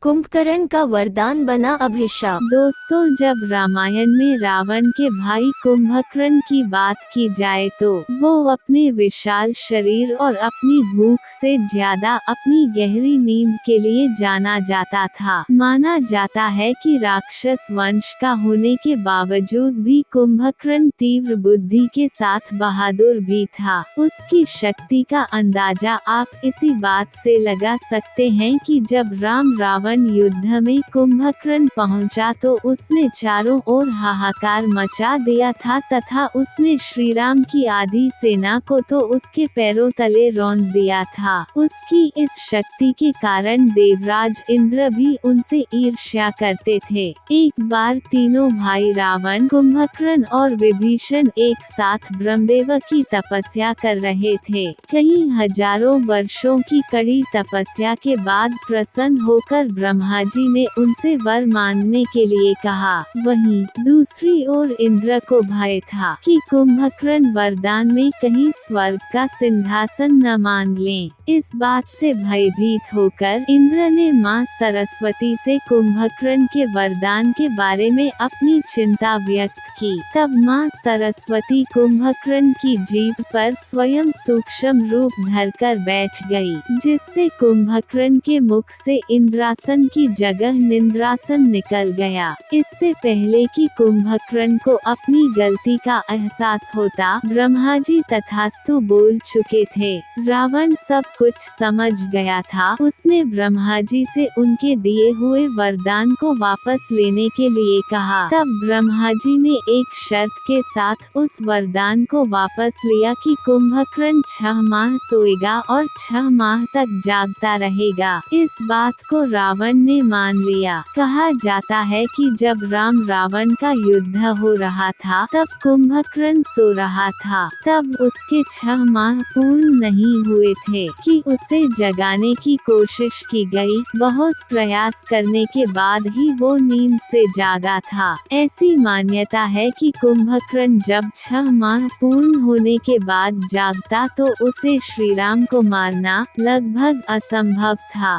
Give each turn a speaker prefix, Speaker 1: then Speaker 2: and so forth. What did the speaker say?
Speaker 1: कुंभकर्ण का वरदान बना अभिशाप।
Speaker 2: दोस्तों, जब रामायण में रावण के भाई कुंभकर्ण की बात की जाए तो वो अपने विशाल शरीर और अपनी भूख से ज्यादा अपनी गहरी नींद के लिए जाना जाता था। माना जाता है कि राक्षस वंश का होने के बावजूद भी कुंभकर्ण तीव्र बुद्धि के साथ बहादुर भी था। उसकी शक्ति का अंदाजा आप इसी बात से लगा सकते हैं कि जब रावण युद्ध में कुंभकर्ण पहुंचा तो उसने चारों ओर हाहाकार मचा दिया था तथा उसने श्रीराम की आधी सेना को तो उसके पैरों तले रौंद दिया था। उसकी इस शक्ति के कारण देवराज इंद्र भी उनसे ईर्ष्या करते थे। एक बार तीनों भाई रावण, कुंभकर्ण और विभीषण एक साथ ब्रह्मदेव की तपस्या कर रहे थे। कई हजारों वर्षों की कड़ी तपस्या के बाद प्रसन्न होकर ब्रह्मा जी ने उनसे वर मांगने के लिए कहा। वहीं दूसरी ओर इंद्र को भय था कि कुंभकर्ण वरदान में कहीं स्वर्ग का सिंहासन न मांग लें। इस बात से भयभीत होकर इंद्र ने मां सरस्वती से कुंभकर्ण के वरदान के बारे में अपनी चिंता व्यक्त की। तब मां सरस्वती कुंभकर्ण की जीभ पर स्वयं सूक्ष्म रूप धरकर बैठ गई, जिससे कुंभकर्ण के मुख से इंद्रासन की जगह निंद्रासन निकल गया। इससे पहले कि कुंभकर्ण को अपनी गलती का एहसास होता, ब्रह्मा जी तथास्तु बोल चुके थे। रावण सब कुछ समझ गया था। उसने ब्रह्मा जी से उनके दिए हुए वरदान को वापस लेने के लिए कहा। तब ब्रह्मा जी ने एक शर्त के साथ उस वरदान को वापस लिया कि कुंभकर्ण 6 माह सोएगा और 6 माह तक जागता रहेगा। इस बात को रावण ने मान लिया। कहा जाता है कि जब रावण का युद्ध हो रहा था तब कुंभकर्ण सो रहा था। तब उसके 6 माह पूर्ण नहीं हुए थे कि उसे जगाने की कोशिश की गई। बहुत प्रयास करने के बाद ही वो नींद से जागा था। ऐसी मान्यता है कि कुंभकर्ण जब 6 माह पूर्ण होने के बाद जागता तो उसे श्रीराम को मारना लगभग असंभव था।